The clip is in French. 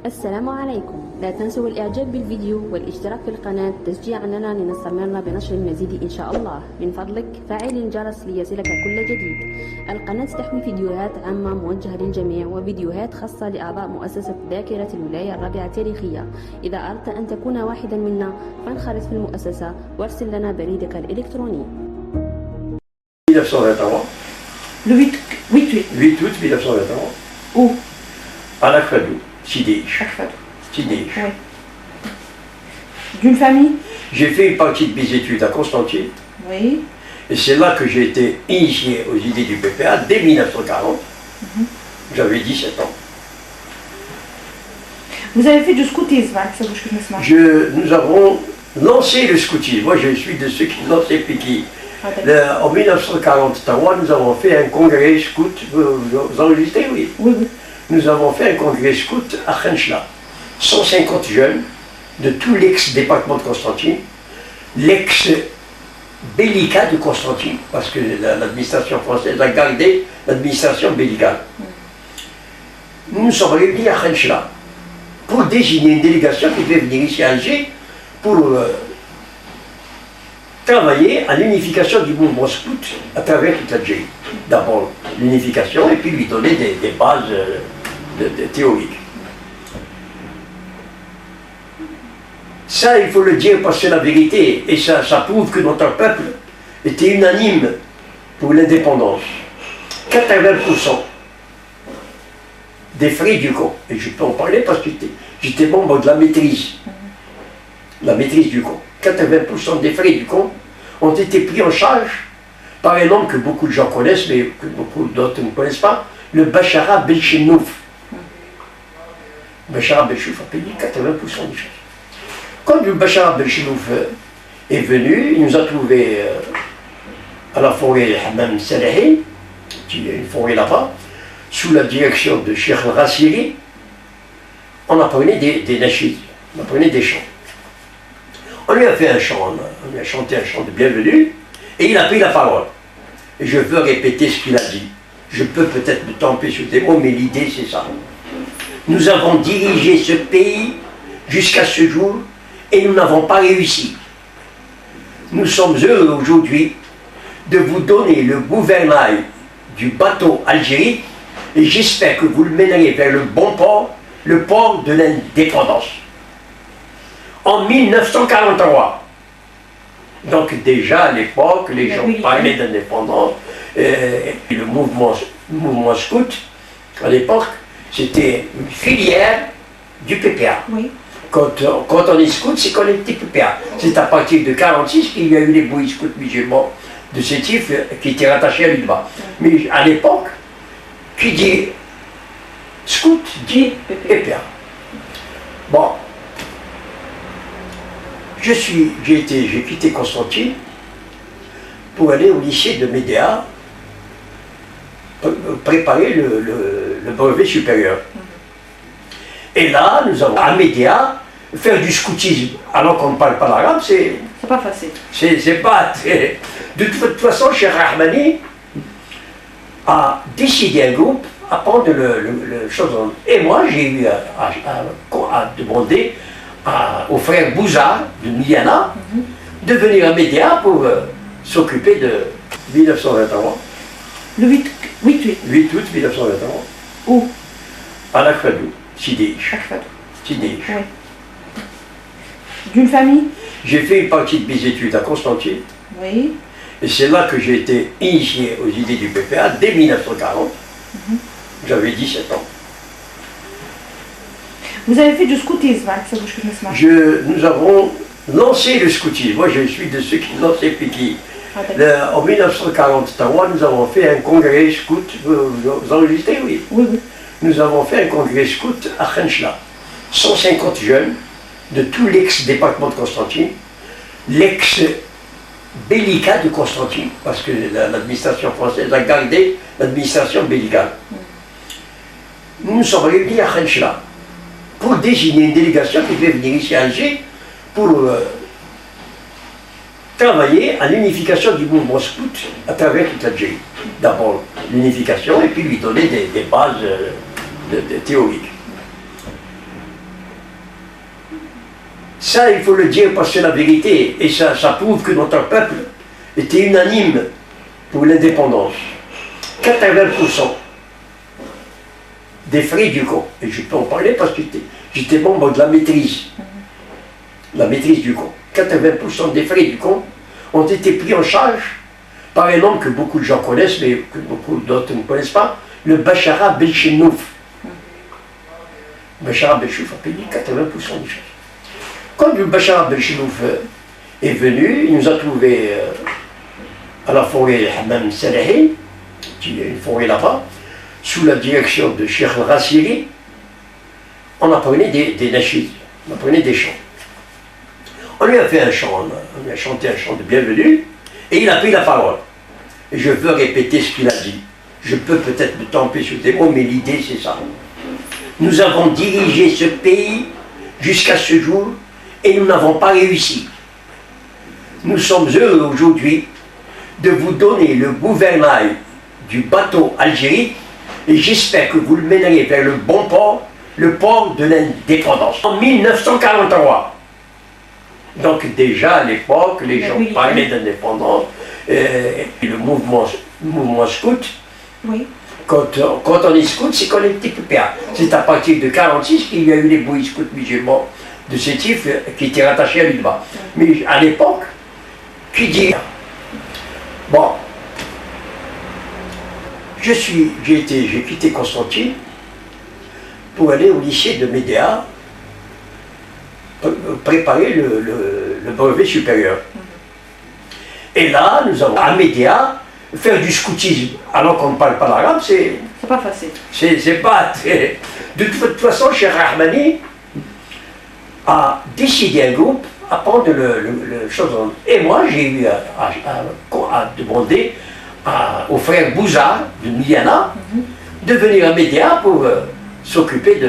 السلام عليكم. لا تنسوا الإعجاب بالفيديو والاشتراك في القناة تشجيعا لنا لنستمر بنشر المزيد إن شاء الله. من فضلك فعل الجرس ليصلك كل جديد. القناة تحوي فيديوهات عامة موجهة للجميع وفيديوهات خاصة لأعضاء مؤسسة ذاكرة الولاية الرابعة التاريخية. إذا أردت أن تكون واحدا منا فانخرط في المؤسسة وارسل لنا بريدك الإلكتروني. 1921. Le 8 août. 8 août 1921. Où? À Akfadou, Sidéich. Akfadou. Sidéich. Oui. D'une famille? J'ai fait une partie de mes études à Constantine. Oui. Et c'est là que j'ai été initié aux idées du PPA dès 1940. J'avais 17 ans. Vous avez fait du scoutisme, hein, ça bouge que je Nous avons lancé le scoutisme. Moi, je suis de ceux qui lançaient Péki. En 1943, nous avons fait un congrès scout. Vous enregistrez, oui? Oui, oui. Nous avons fait un congrès scout à Khenchla. 150 jeunes de tout l'ex-département de Constantine, l'ex-bellicat de Constantine, parce que l'administration française a gardé l'administration bellicale. Nous nous sommes réunis à Khenchla pour désigner une délégation qui devait venir ici à Alger pour travailler à l'unification du mouvement scout à travers toute l'Algérie. D'abord l'unification et puis lui donner des bases théoriques. Ça, il faut le dire parce que c'est la vérité et ça prouve que notre peuple était unanime pour l'indépendance. 80% des frais du camp, et je peux en parler parce que j'étais membre de la maîtrise du camp. 80% des frais du camp ont été pris en charge par un homme que beaucoup de gens connaissent, mais que beaucoup d'autres ne connaissent pas, le Bachara Belchenouf. Bachara Belchenouf a payé 80% des choses. Quand le Bachara Belchenouf est venu, il nous a trouvés à la forêt Hammam Salahi, qui est une forêt là-bas, sous la direction de Cheikh Al-Rassiri. On apprenait des nashids, on apprenait des chants. On lui a fait un chant, on lui a chanté un chant de bienvenue, et il a pris la parole. Et je veux répéter ce qu'il a dit. Je peux peut-être me tromper sur des mots, mais l'idée c'est ça. Nous avons dirigé ce pays jusqu'à ce jour, et nous n'avons pas réussi. Nous sommes heureux aujourd'hui de vous donner le gouvernail du bateau Algérie, et j'espère que vous le mènerez vers le bon port, le port de l'indépendance. En 1943. Donc déjà à l'époque, les gens parlaient d'indépendance. Le mouvement scout, à l'époque, c'était une filière du PPA. Oui. Quand on est scout, c'est qu'on est petit PPA. C'est à partir de 1946 qu'il y a eu les bouillies scouts musulmans de Sétif qui étaient rattachés à l'UDBA. Mais à l'époque, qui dit scout dit PPA. Bon. J'ai quitté Constantine pour aller au lycée de Médéa préparer le brevet supérieur. Et là, nous avons à Médéa faire du scoutisme alors qu'on ne parle pas l'arabe, c'est pas facile. C'est pas très... De toute façon, Cheikh Rahmani a décidé un groupe à prendre le chose. Et moi, j'ai eu à demander au frère Bouzard de Miliana de venir à Médéa pour s'occuper de 1921. Le 8 août. 8 août 1921. Où? À Akfadou, Sidéich. Akfadou. Sidéich. Oui. D'une famille? J'ai fait une partie de mes études à Constantine. Oui. Et c'est là que j'ai été initié aux idées du PPA dès 1940. J'avais 17 ans. Vous avez fait du scoutisme, hein, ça bouge que je Nous avons lancé le scoutisme. Moi, je suis de ceux qui lançaient Péki. En 1943, nous avons fait un congrès scout. Vous enregistrez, oui? Oui, oui. Nous avons fait un congrès scout à Khenchla. 150 jeunes de tout l'ex-département de Constantine, l'ex-bellicat de Constantine, parce que l'administration française a gardé l'administration bellicale. Nous nous sommes réunis à Khenchla pour désigner une délégation qui devait venir ici à Alger pour travailler à l'unification du mouvement scout à travers toute l'Algérie. D'abord l'unification et puis lui donner des bases théoriques. Ça, il faut le dire parce que c'est la vérité. Et ça prouve que notre peuple était unanime pour l'indépendance. 80% des frais du camp. Et je peux en parler parce que j'étais membre de la maîtrise. La maîtrise du camp. 80% des frais du camp ont été pris en charge par un homme que beaucoup de gens connaissent, mais que beaucoup d'autres ne connaissent pas, le Bachara Belchenouf. Bachara Belchenouf a payé 80% des choses. Quand le Bachara Belchenouf est venu, il nous a trouvés à la forêt Hammam Salahi, qui est une forêt là-bas, sous la direction de Cheikh Rassiri. On apprenait des nachis, on apprenait des chants. On lui a fait un chant, on lui a chanté un chant de bienvenue, et il a pris la parole. Et je veux répéter ce qu'il a dit. Je peux peut-être me tromper sur des mots, mais l'idée c'est ça. Nous avons dirigé ce pays jusqu'à ce jour, et nous n'avons pas réussi. Nous sommes heureux aujourd'hui de vous donner le gouvernail du bateau algérique, et j'espère que vous le mènerez vers le bon port, le port de l'indépendance. En 1943. Donc déjà à l'époque, les gens parlaient d'indépendance, le mouvement scout, Oui. quand on est scout, c'est qu'on est petit PPA. C'est à partir de 1946 qu'il y a eu les bouillies scouts musulmans de Sétif qui étaient rattachés à l'UDBA. Mais à l'époque, qui dit... Bon, j'ai quitté Constantine pour aller au lycée de Médéa, préparer le brevet supérieur. Et là, nous avons à Médéa, faire du scoutisme, alors qu'on ne parle pas l'arabe, c'est pas facile. C'est pas très... De toute façon, Cheikh Rahmani a décidé un groupe à prendre le chose. Et moi, j'ai eu à demander au frère Bouzard de Miliana de venir à Médéa pour s'occuper